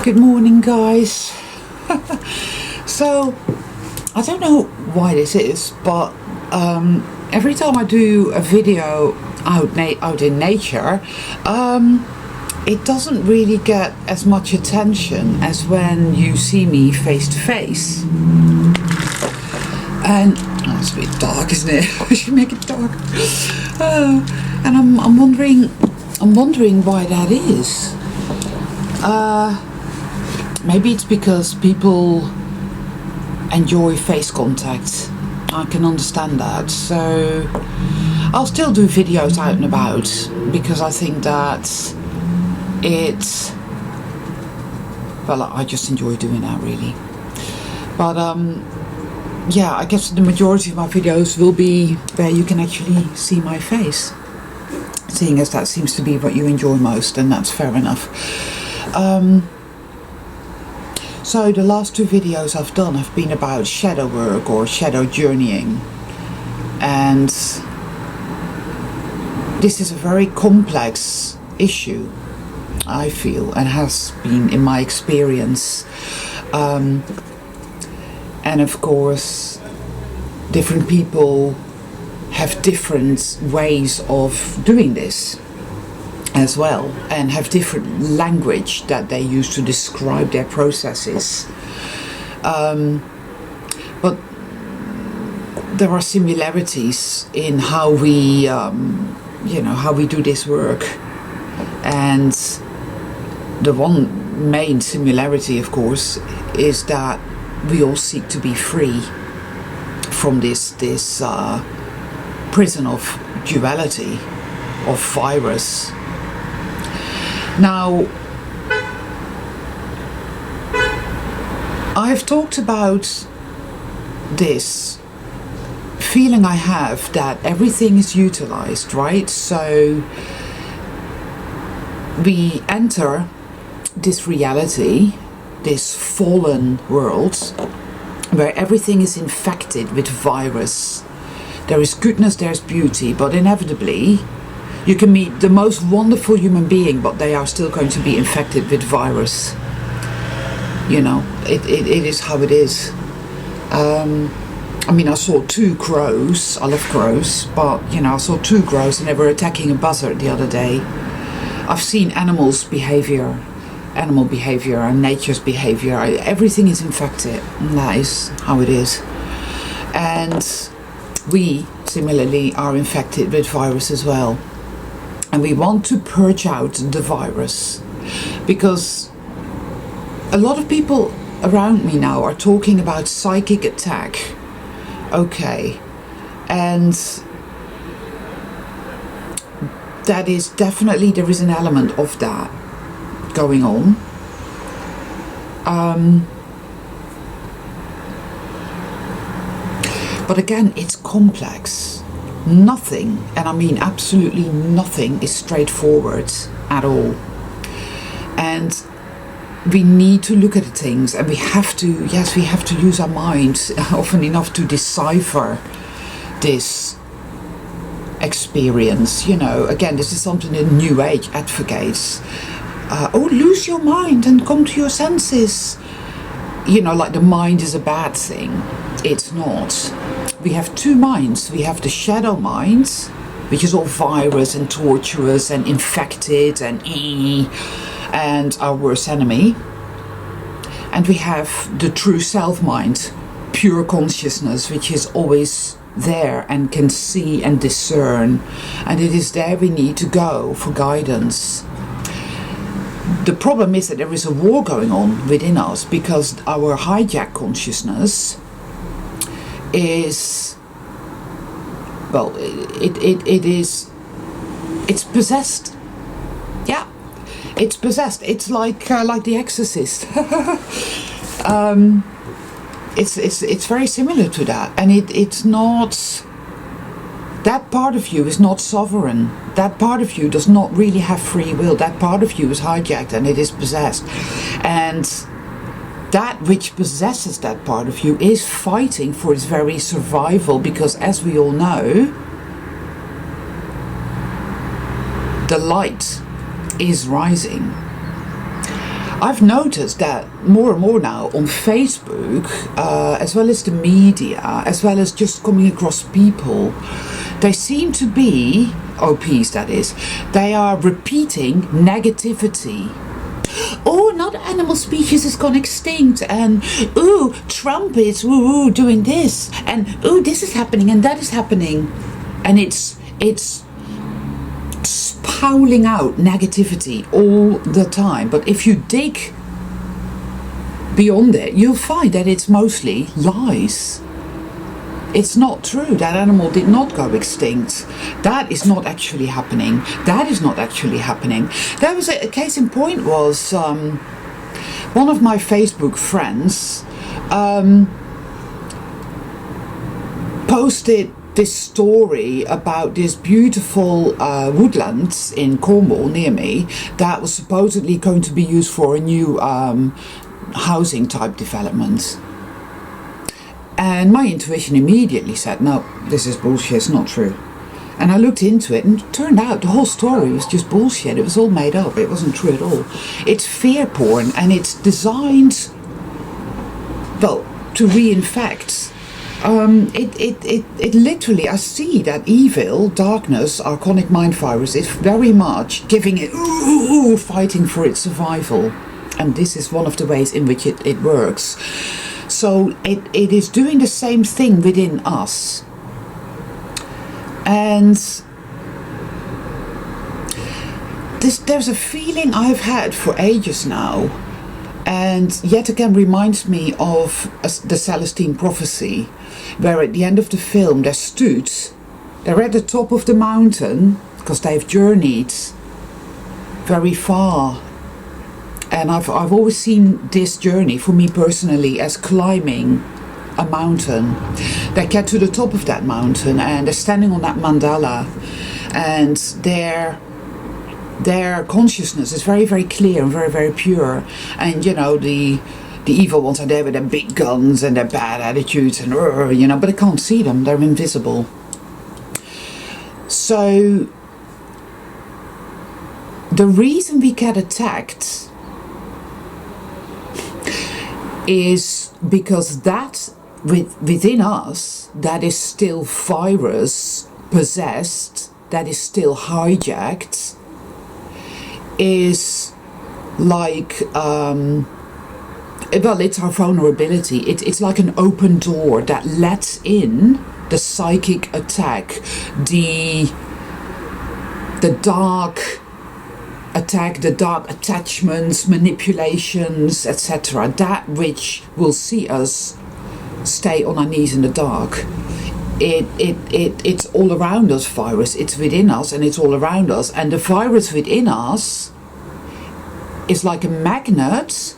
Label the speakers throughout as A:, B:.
A: Good morning, guys. So I don't know why this is, but every time I do a video out in nature, it doesn't really get as much attention as when you see me face to face. And it's a bit dark, isn't it? I should make it dark. And I'm wondering why that is. Maybe it's because people enjoy face contact. I can understand that. So I'll still do videos out and about because I think that I just enjoy doing that, really. But yeah, I guess the majority of my videos will be where you can actually see my face, seeing as that seems to be what you enjoy most, and that's fair enough. So the last two videos I've done have been about shadow work or shadow journeying, and this is a very complex issue, I feel, and has been in my experience. And of course, different people have different ways of doing this as well, and have different language that they use to describe their processes. But there are similarities in how we, how we do this work. And the one main similarity, of course, is that we all seek to be free from this prison of duality, of virus. Now, I've talked about this feeling I have that everything is utilized, right? So we enter this reality, this fallen world, where everything is infected with virus. There is goodness, there's beauty, but inevitably you can meet the most wonderful human being, but they are still going to be infected with virus. You know, it is how it is. I saw two crows. I love crows, but I saw two crows and they were attacking a buzzard the other day. I've seen animal behavior and nature's behavior. Everything is infected, and that is how it is. And we similarly are infected with virus as well. And we want to purge out the virus, because a lot of people around me now are talking about psychic attack. Okay, and that is definitely, there is an element of that going on. But again, it's complex. Nothing, and I mean absolutely nothing, is straightforward at all. And we need to look at things, and we have to use our minds often enough to decipher this experience. Again, this is something that New Age advocates. Lose your mind and come to your senses. Like the mind is a bad thing. It's not. We have two minds. We have the shadow mind, which is all virus and torturous and infected and our worst enemy. And we have the true self mind, pure consciousness, which is always there and can see and discern. And it is there we need to go for guidance. The problem is that there is a war going on within us, because our hijacked consciousness is, well, it's possessed. Yeah, it's possessed. It's like The Exorcist. It's very similar to that, and it's not. That part of you is not sovereign. That part of you does not really have free will. That part of you is hijacked and it is possessed. And that which possesses that part of you is fighting for its very survival, because as we all know, the light is rising. I've noticed that more and more now on Facebook, as well as the media, as well as just coming across people, they seem to be, OPs that is, they are repeating negativity. Oh, another animal species has gone extinct, and ooh, Trump is doing this, and ooh, this is happening and that is happening, and it's spouting out negativity all the time. But if you dig beyond it, you'll find that it's mostly lies. It's not true. That animal did not go extinct. That is not actually happening. That is not actually happening. There was a case in point was one of my Facebook friends posted this story about this beautiful woodlands in Cornwall near me that was supposedly going to be used for a new housing type development. And my intuition immediately said, no, this is bullshit, it's not true. And I looked into it, and it turned out the whole story was just bullshit. It was all made up. It wasn't true at all. It's fear porn, and it's designed, well, to reinfect. It literally, I see that evil, darkness, archonic mind virus is very much giving it, fighting for its survival. And this is one of the ways in which it works. So it is doing the same thing within us. And there's a feeling I've had for ages now, and yet again reminds me of the Celestine prophecy, where at the end of the film they're at the top of the mountain because they've journeyed very far. And I've always seen this journey, for me personally, as climbing a mountain. They get to the top of that mountain and they're standing on that mandala, and their consciousness is very, very clear and very, very pure. And, you know, the evil ones are there with their big guns and their bad attitudes and, you know, but I can't see them. They're invisible. So the reason we get attacked is because that within us, that is still virus possessed, that is still hijacked, is like well, it's our vulnerability. It's like an open door that lets in the psychic attack, the dark attack, the dark attachments, manipulations, etc. That which will see us stay on our knees in the dark. It's all around us, virus. It's within us and it's all around us. And the virus within us is like a magnet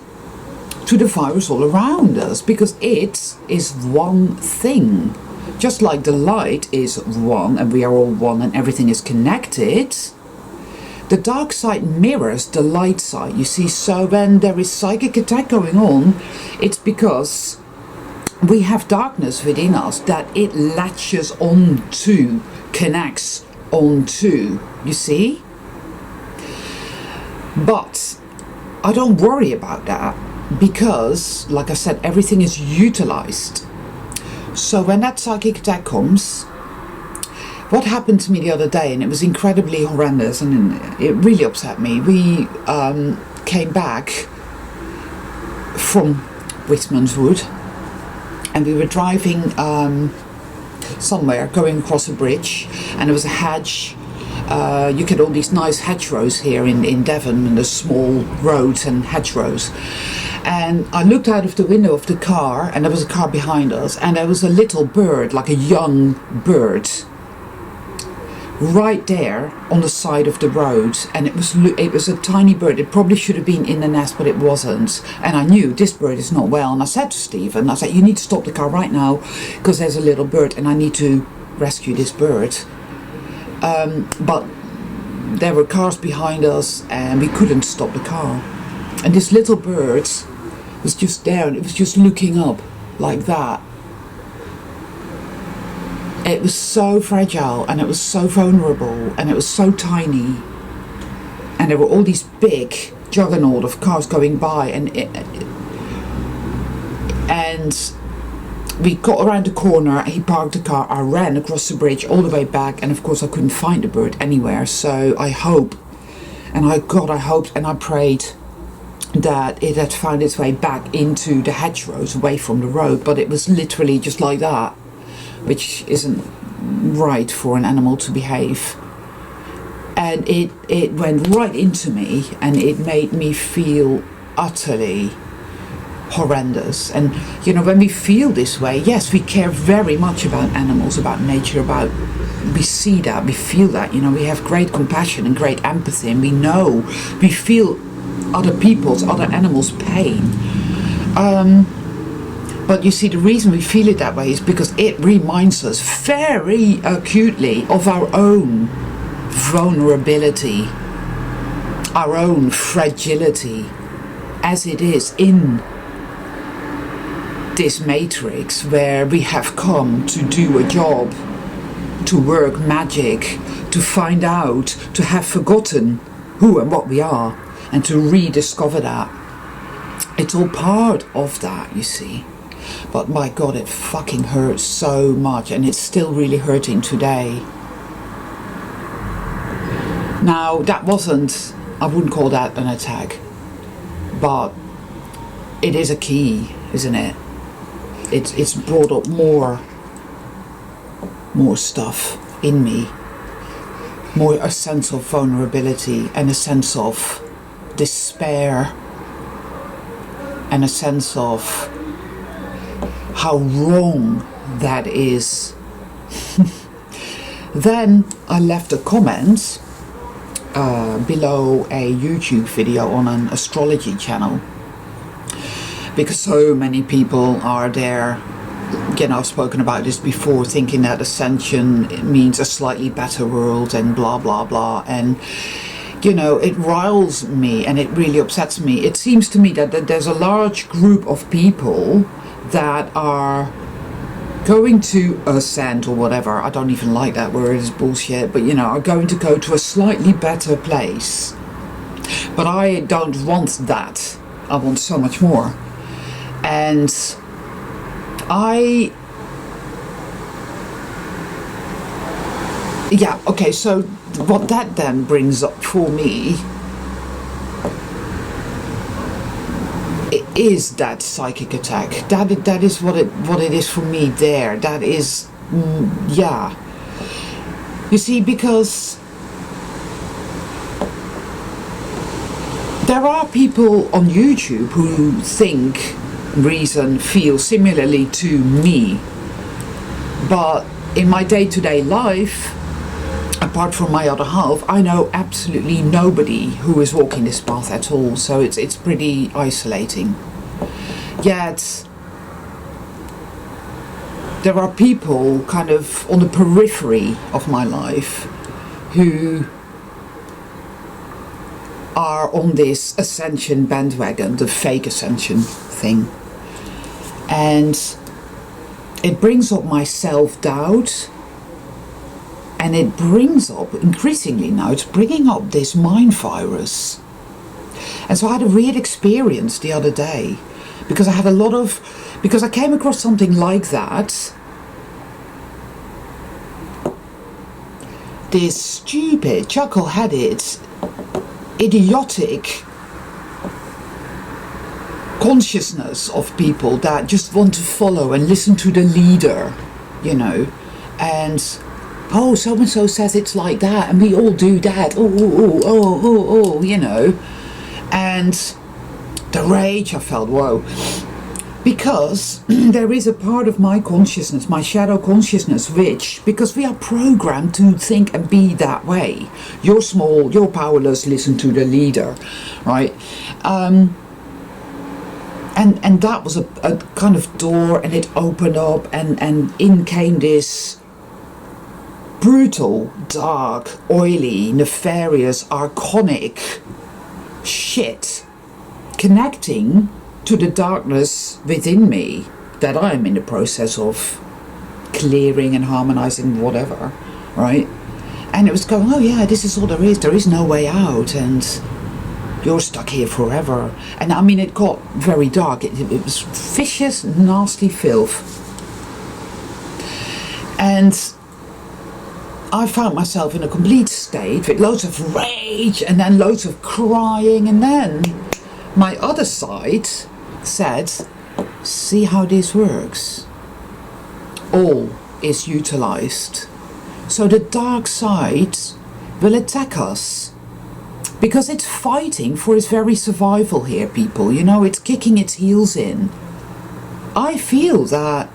A: to the virus all around us, because it is one thing. Just like the light is one and we are all one and everything is connected, the dark side mirrors the light side, you see. So when there is psychic attack going on, it's because we have darkness within us that it latches onto, connects onto, you see. But I don't worry about that, because, like I said, everything is utilized. So when that psychic attack comes, what happened to me the other day, and it was incredibly horrendous and it really upset me. We came back from Whitman's Wood, and we were driving somewhere, going across a bridge, and there was a hedge. You get all these nice hedgerows here in Devon, and there's small roads and hedgerows. And I looked out of the window of the car, and there was a car behind us, and there was a little bird, like a young bird, right there on the side of the road. And it was a tiny bird. It probably should have been in the nest, but it wasn't. And I knew this bird is not well. And I said to Stephen, I said, you need to stop the car right now, because there's a little bird and I need to rescue this bird. But there were cars behind us and we couldn't stop the car. And this little bird was just there, and it was just looking up like that. It was so fragile, and it was so vulnerable, and it was so tiny. And there were all these big, juggernaut of cars going by, and we got around the corner, he parked the car, I ran across the bridge all the way back, and of course I couldn't find the bird anywhere. So I hoped and I prayed that it had found its way back into the hedgerows away from the road, but it was literally just like that, which isn't right for an animal to behave. And it went right into me, and it made me feel utterly horrendous. And you know, when we feel this way, yes, we care very much about animals, about nature, we see that, we feel that, you know, we have great compassion and great empathy, and we feel other animals' pain. But you see, the reason we feel it that way is because it reminds us very acutely of our own vulnerability, our own fragility, as it is in this matrix where we have come to do a job, to work magic, to find out, to have forgotten who and what we are, and to rediscover that. It's all part of that, you see. But my God, it fucking hurts so much, and it's still really hurting today. Now, I wouldn't call that an attack, but it is a key, isn't it? It's brought up more stuff in me, a sense of vulnerability, and a sense of despair, and a sense of how wrong that is. Then I left a comment below a YouTube video on an astrology channel, because so many people are there, you know, I've spoken about this before, thinking that ascension means a slightly better world and blah blah blah, and you know, it riles me and it really upsets me. It seems to me that there's a large group of people that are going to ascend, or whatever, I don't even like that word, it's bullshit, but you know, are going to go to a slightly better place. But I don't want that. I want so much more. And so what that then brings up for me is that psychic attack. That is what it is for me there. That is, yeah. You see, because there are people on YouTube who think, reason, feel similarly to me, but in my day-to-day life, apart from my other half, I know absolutely nobody who is walking this path at all, so it's pretty isolating. Yet there are people kind of on the periphery of my life who are on this ascension bandwagon, the fake ascension thing, and it brings up my self-doubt. And it brings up, increasingly now, it's bringing up this mind virus. And so I had a weird experience the other day, because I came across something like that. This stupid, chuckle-headed, idiotic consciousness of people that just want to follow and listen to the leader, you know, and oh, so-and-so says it's like that, and we all do that, you know. And the rage I felt, whoa. Because there is a part of my consciousness, my shadow consciousness, which, because we are programmed to think and be that way. You're small, you're powerless, listen to the leader, right? And that was a kind of door, and it opened up, and in came this brutal, dark, oily, nefarious, archonic shit, connecting to the darkness within me that I'm in the process of clearing and harmonizing, whatever, right? And it was going, oh yeah, this is all there is no way out. And you're stuck here forever. And I mean, it got very dark. It was vicious, nasty filth. And I found myself in a complete state with loads of rage and then loads of crying. And then my other side said, see how this works. All is utilized. So the dark side will attack us because it's fighting for its very survival here, people. You know, it's kicking its heels in. I feel that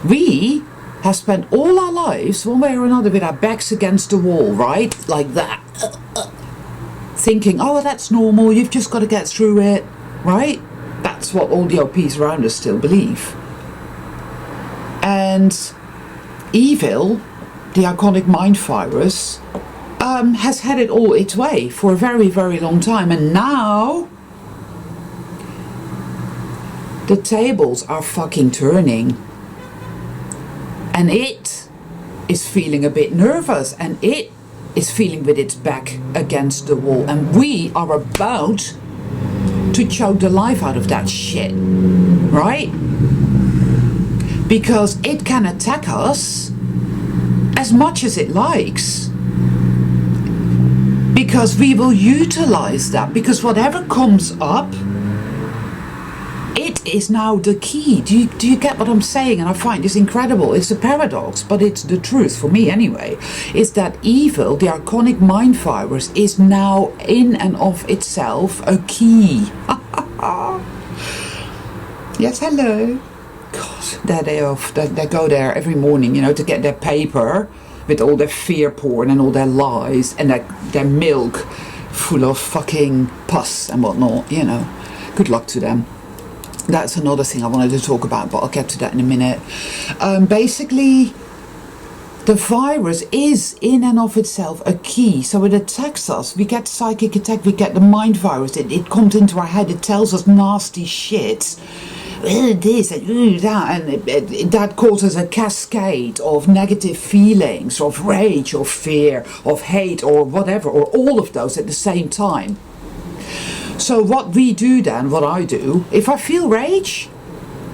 A: we have spent all our lives, one way or another, with our backs against the wall, right? Like that. Thinking, oh, that's normal, you've just got to get through it, right? That's what all the OPs around us still believe. And evil, the iconic mind virus, has had it all its way for a very, very long time. And now the tables are fucking turning. And it is feeling a bit nervous, and it is feeling with its back against the wall. And we are about to choke the life out of that shit, right? Because it can attack us as much as it likes. Because we will utilize that. Because whatever comes up, it is now the key. Do you get what I'm saying? And I find this incredible. It's a paradox, but it's the truth for me anyway. Is that evil, the iconic mind virus, is now in and of itself a key. Yes, hello. God, they go there every morning, you know, to get their paper with all their fear porn and all their lies and their milk full of fucking pus and whatnot, you know. Good luck to them. That's another thing I wanted to talk about, but I'll get to that in a minute. Basically, the virus is in and of itself a key, so it attacks us. We get psychic attack, we get the mind virus, it comes into our head, it tells us nasty shit. This and that, and that causes a cascade of negative feelings, of rage, or fear, of hate, or whatever, or all of those at the same time. So what we do then, what I do, if I feel rage,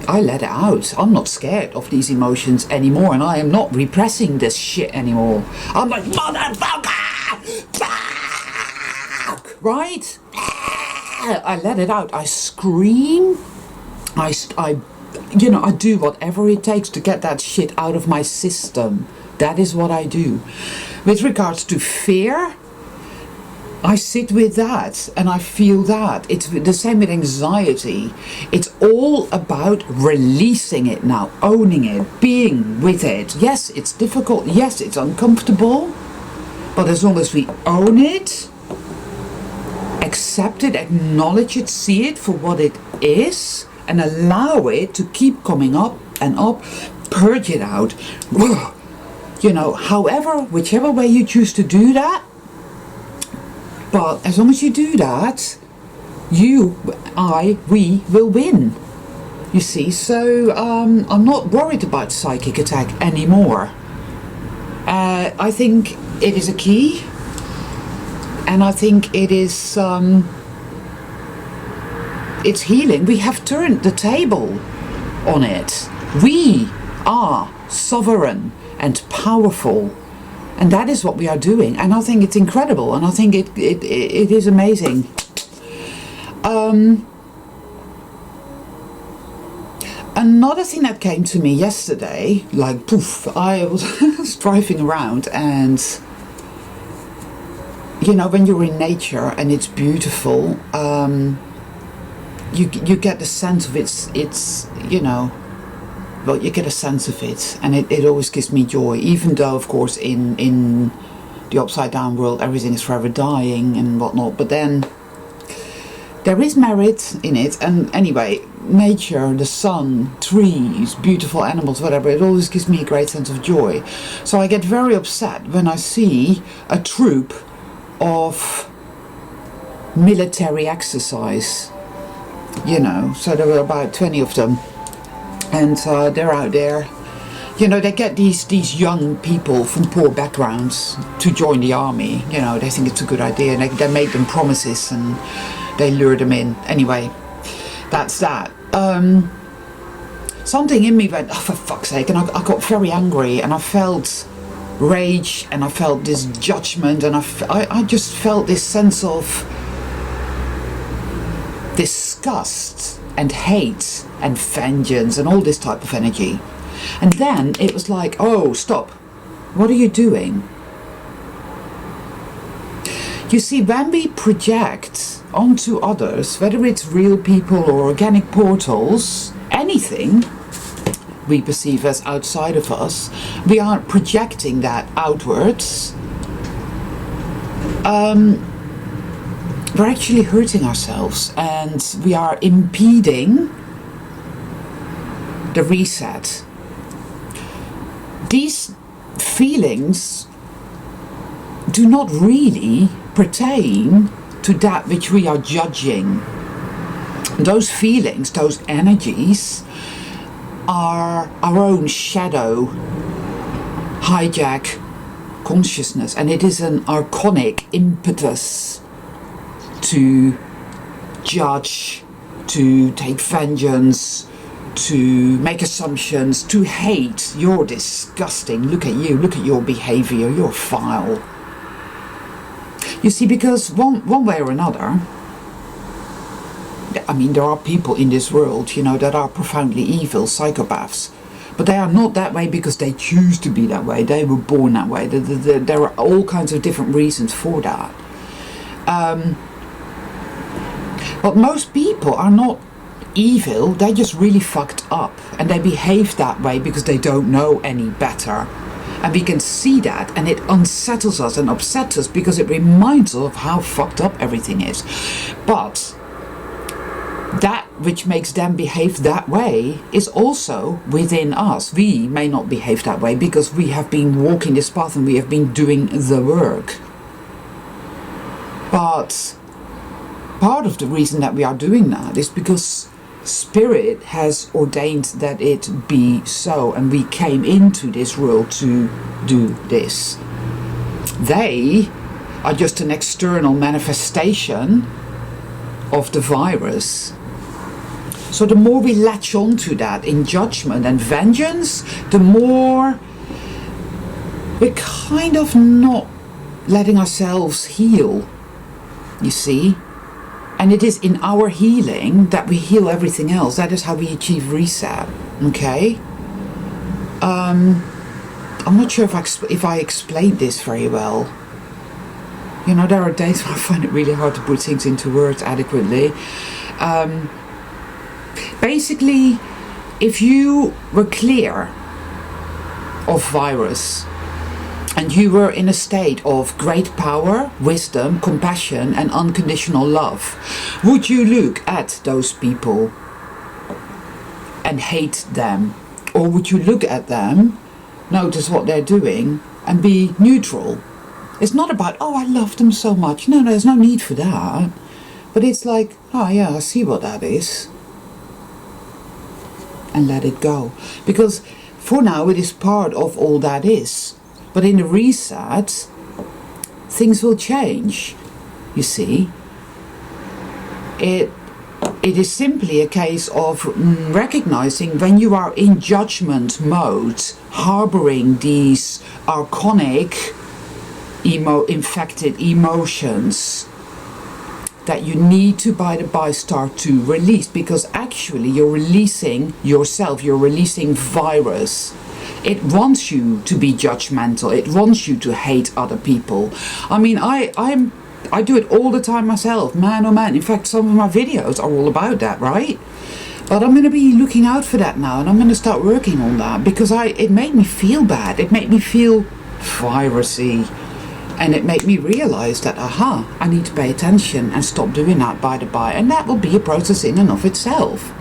A: I let it out. I'm not scared of these emotions anymore, and I am not repressing this shit anymore. I'm like, motherfucker! Fuck! Right? I let it out. I scream. I do whatever it takes to get that shit out of my system. That is what I do. With regards to fear, I sit with that and I feel that. It's the same with anxiety. It's all about releasing it now, owning it, being with it. Yes, it's difficult. Yes, it's uncomfortable. But as long as we own it, accept it, acknowledge it, see it for what it is, and allow it to keep coming up and up, purge it out. You know, whichever way you choose to do that. But as long as you do that, we will win. You see, so I'm not worried about psychic attack anymore. I think it is a key, and I think it is it's healing. We have turned the table on it. We are sovereign and powerful. And that is what we are doing. And I think it's incredible. And I think it is amazing. Another thing that came to me yesterday, like poof, I was driving around, and you know, when you're in nature and it's beautiful, you get the sense of it's you know, well, you get a sense of it, and it always gives me joy, even though of course in the upside down world everything is forever dying and whatnot, but then there is merit in it. And anyway, nature, the sun, trees, beautiful animals, whatever, it always gives me a great sense of joy. So I get very upset when I see a troop of military exercise, you know. So there were about 20 of them, and they're out there, you know. They get these young people from poor backgrounds to join the army, you know. They think it's a good idea, and they make them promises, and they lure them in. Anyway, that's that. Something in me went, oh, for fuck's sake, and I got very angry, and I felt rage, and I felt this judgment, and I just felt this sense of disgust and hate and vengeance and all this type of energy. And then it was like, oh, stop, what are you doing? You see, when we project onto others, whether it's real people or organic portals, anything we perceive as outside of us, we are projecting that outwards. We're actually hurting ourselves, and we are impeding the reset. These feelings do not really pertain to that which we are judging. Those feelings, those energies, are our own shadow hijack consciousness, and it is an archonic impetus to judge, to take vengeance, to make assumptions, to hate. You're disgusting, look at you, look at your behavior, you're vile. You see, because one way or another, I mean, there are people in this world, you know, that are profoundly evil, psychopaths. But they are not that way because they choose to be that way. They were born that way. There are all kinds of different reasons for that. But most people are not evil. They're just really fucked up. And they behave that way because they don't know any better. And we can see that, and it unsettles us and upsets us because it reminds us of how fucked up everything is. But that which makes them behave that way is also within us. We may not behave that way because we have been walking this path and we have been doing the work. But part of the reason that we are doing that is because Spirit has ordained that it be so, and we came into this world to do this. They are just an external manifestation of the virus. So the more we latch on to that in judgment and vengeance, the more we're kind of not letting ourselves heal, you see. And it is in our healing that we heal everything else. That is how we achieve reset, okay? I'm not sure if I explained this very well. You know, there are days when I find it really hard to put things into words adequately. Basically, if you were clear of virus and you were in a state of great power, wisdom, compassion and unconditional love, would you look at those people and hate them? Or would you look at them, notice what they're doing and be neutral? It's not about, oh, I love them so much. No, there's no need for that. But it's like, oh yeah, I see what that is. And let it go. Because for now it is part of all that is. But in the reset, things will change, you see. It is simply a case of recognizing when you are in judgment mode, harboring these archonic, infected emotions that you need to, by the by, start to release, because actually you're releasing yourself, you're releasing virus. It wants you to be judgmental. It wants you to hate other people. I mean, I do it all the time myself, man oh man. In fact, some of my videos are all about that, right? But I'm going to be looking out for that now, and I'm going to start working on that, because it made me feel bad. It made me feel virusy. And it made me realize that, aha, I need to pay attention and stop doing that, by the by. And that will be a process in and of itself.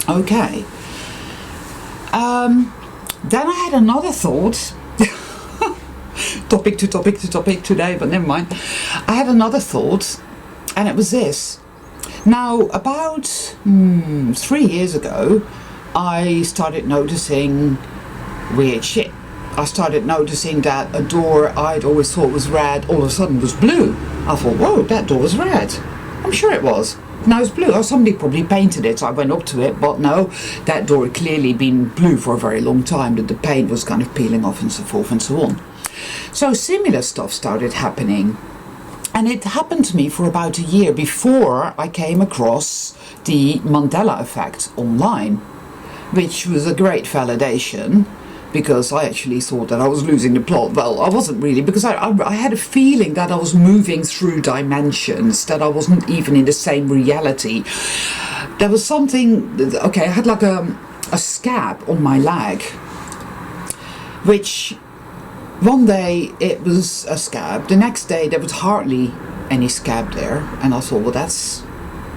A: Okay. Then I had another thought. topic to topic to topic today, but never mind. I had another thought, and it was this. Now, about 3 years ago, I started noticing weird shit. I started noticing that a door I'd always thought was red all of a sudden was blue. I thought, whoa, that door was red. I'm sure it was. Now it's blue. Oh, somebody probably painted it, so I went up to it, but no, that door had clearly been blue for a very long time, that the paint was kind of peeling off and so forth and so on. So similar stuff started happening. And it happened to me for about a year before I came across the Mandela effect online, which was a great validation, because I actually thought that I was losing the plot. Well, I wasn't really, because I had a feeling that I was moving through dimensions, that I wasn't even in the same reality. There was something, okay, I had like a scab on my leg, which one day it was a scab, the next day there was hardly any scab there, and I thought, well, that's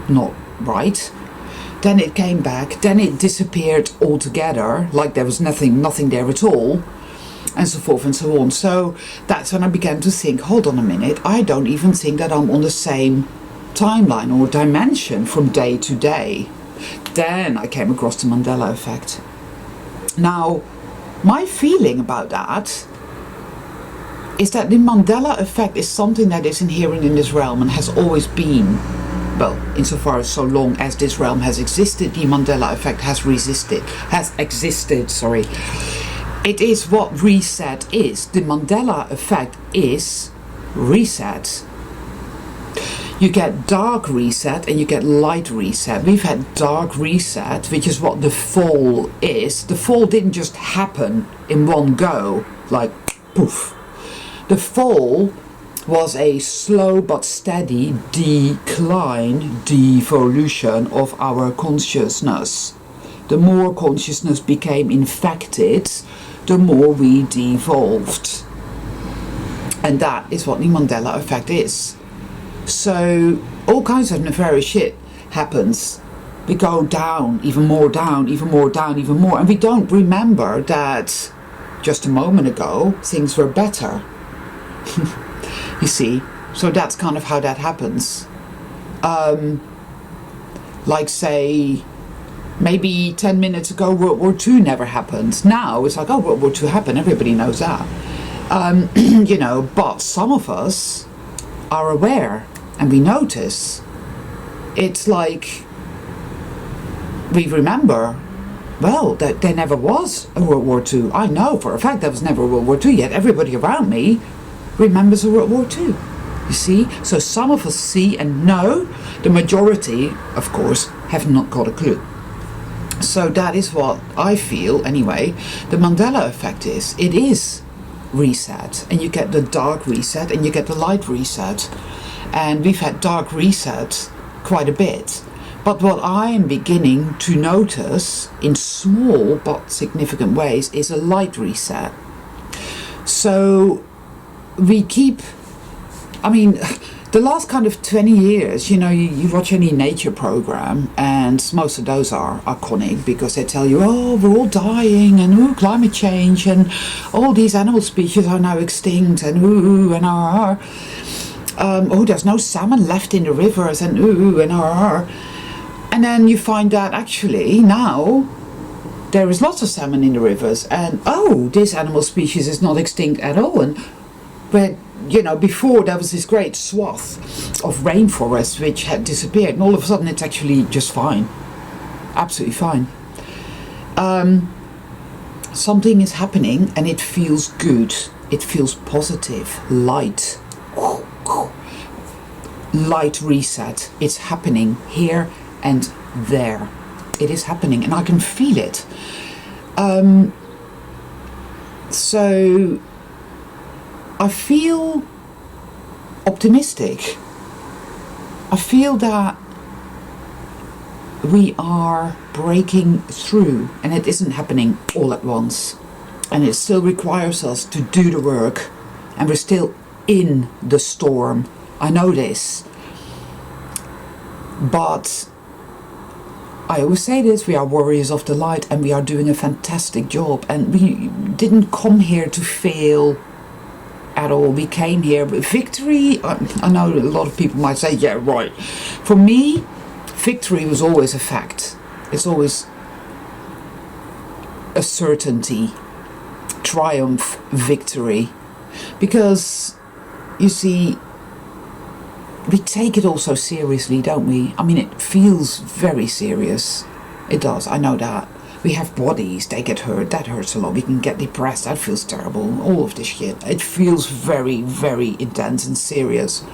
A: not right. Then it came back, then it disappeared altogether, like there was nothing there at all, and so forth and so on. So that's when I began to think, hold on a minute, I don't even think that I'm on the same timeline or dimension from day to day. Then I came across the Mandela effect. Now, my feeling about that is that the Mandela effect is something that is inherent in this realm and has always been. Well, insofar as so long as this realm has existed, the Mandela effect has existed. It is what reset is. The Mandela effect is reset. You get dark reset and you get light reset. We've had dark reset, which is what the fall is. The fall didn't just happen in one go, like poof. The fall was a slow but steady decline, devolution of our consciousness. The more consciousness became infected, the more we devolved. And that is what the Mandela effect is. So all kinds of nefarious shit happens. We go down, even more down, even more down, even more. And we don't remember that just a moment ago things were better. You see, so that's kind of how that happens. Like say, maybe 10 minutes ago World War II never happened. Now it's like, oh, World War II happened, everybody knows that. You know, but some of us are aware and we notice. It's like we remember, well, that there never was a World War II. I know for a fact there was never a World War II, yet everybody around me remembers a World War II. You see? So some of us see and know. The majority, of course, have not got a clue. So that is what I feel, anyway, the Mandela effect is. It is reset. And you get the dark reset and you get the light reset. And we've had dark reset quite a bit. But what I am beginning to notice in small but significant ways is a light reset. So we keep, I mean, the last kind of 20 years, you know, you watch any nature program and most of those are iconic because they tell you, oh, we're all dying and ooh, climate change and all these animal species are now extinct and ooh, and oh, there's no salmon left in the rivers and ooh, and and then you find that actually now there is lots of salmon in the rivers and oh, this animal species is not extinct at all. And but, you know, before there was this great swath of rainforest which had disappeared and all of a sudden it's actually just fine. Absolutely fine. Something is happening and it feels good. It feels positive. Light. Light reset. It's happening here and there. It is happening and I can feel it. So I feel optimistic. I feel that we are breaking through and it isn't happening all at once. And it still requires us to do the work and we're still in the storm. I know this. But I always say this, we are warriors of the light and we are doing a fantastic job and we didn't come here to fail at all. We came here with victory. I know a lot of people might say, yeah, right. For me, victory was always a fact. It's always a certainty, triumph, victory. Because, you see, we take it all so seriously, don't we? I mean, it feels very serious. It does, I know that. We have bodies, they get hurt, that hurts a lot. We can get depressed, that feels terrible. All of this shit. It feels very, very intense and serious.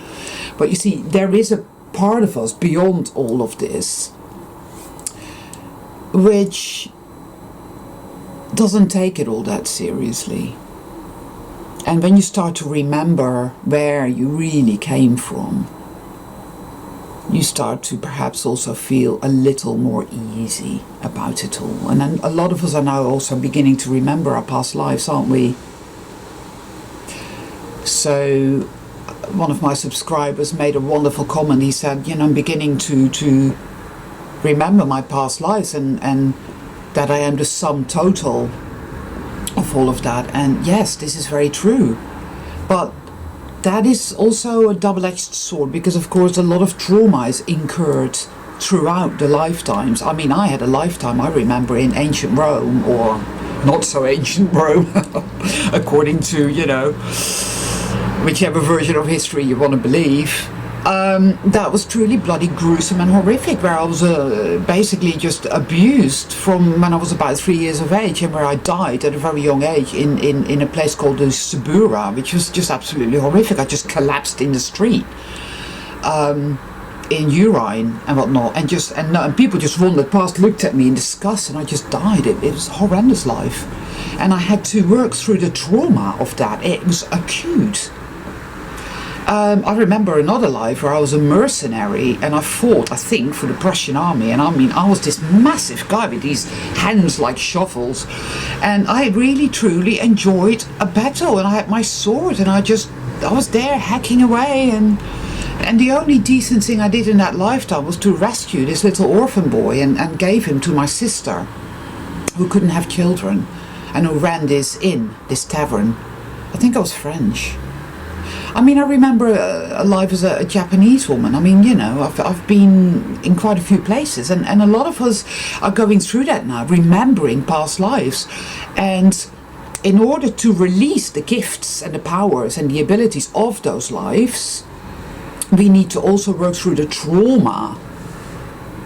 A: But you see, there is a part of us beyond all of this which doesn't take it all that seriously. And when you start to remember where you really came from, you start to perhaps also feel a little more easy about it all. And then a lot of us are now also beginning to remember our past lives, aren't we? So one of my subscribers made a wonderful comment. He said, I'm beginning to remember my past lives and that I am the sum total of all of that. And yes, this is very true. But that is also a double-edged sword, because of course a lot of trauma is incurred throughout the lifetimes. I mean, I had a lifetime, I remember, in ancient Rome, or not so ancient Rome, according to, whichever version of history you want to believe. That was truly bloody gruesome and horrific, where I was basically just abused from when I was about 3 years of age, and where I died at a very young age in a place called the Subura, which was just absolutely horrific. I just collapsed in the street in urine and whatnot, and people just wandered past, looked at me in disgust, and I just died. It was a horrendous life, and I had to work through the trauma of that. It was acute. I remember another life where I was a mercenary and I fought, I think, for the Prussian army. And I mean, I was this massive guy with these hands like shovels. And I really, truly enjoyed a battle. And I had my sword and I was there hacking away. And the only decent thing I did in that lifetime was to rescue this little orphan boy and gave him to my sister, who couldn't have children, and who ran this tavern. I think I was French. I mean, I remember a life as a Japanese woman. I mean, I've been in quite a few places, and a lot of us are going through that now, remembering past lives. And in order to release the gifts and the powers and the abilities of those lives, we need to also work through the trauma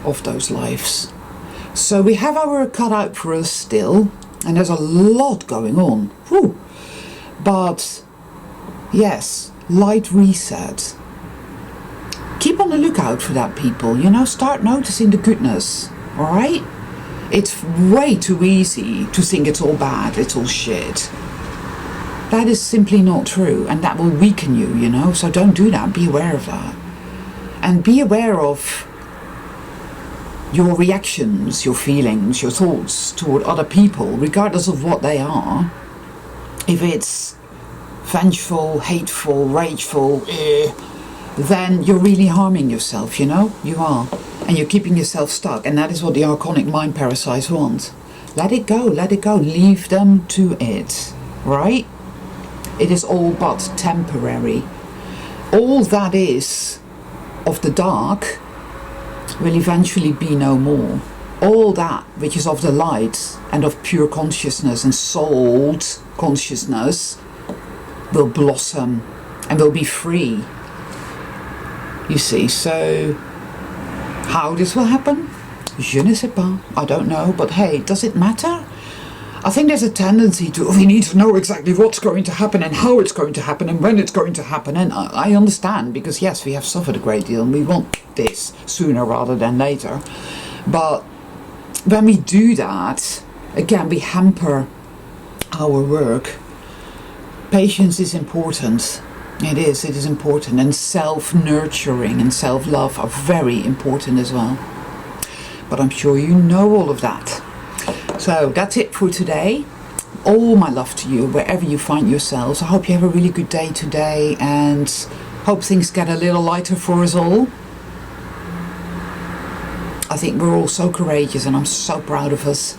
A: of those lives. So we have our work cut out for us still, and there's a lot going on. Whew. But yes, light reset. Keep on the lookout for that, people. Start noticing the goodness. Alright? It's way too easy to think it's all bad, it's all shit. That is simply not true, and that will weaken you, so don't do that. Be aware of that. And be aware of your reactions, your feelings, your thoughts toward other people, regardless of what they are. If it's vengeful, hateful, rageful, then you're really harming yourself, you are. And you're keeping yourself stuck, and that is what the archonic mind parasites want. Let it go, leave them to it, right? It is all but temporary. All that is of the dark will eventually be no more. All that which is of the light and of pure consciousness and souled consciousness will blossom and will be free. You see, so how this will happen? Je ne sais pas. I don't know, but hey, does it matter? I think there's a tendency we need to know exactly what's going to happen and how it's going to happen and when it's going to happen. And I understand, because yes, we have suffered a great deal and we want this sooner rather than later. But when we do that, again, we hamper our work. Patience is important. It is important. And self-nurturing and self-love are very important as well. But I'm sure you know all of that. So that's it for today. All my love to you, wherever you find yourselves. I hope you have a really good day today, and hope things get a little lighter for us all. I think we're all so courageous, and I'm so proud of us.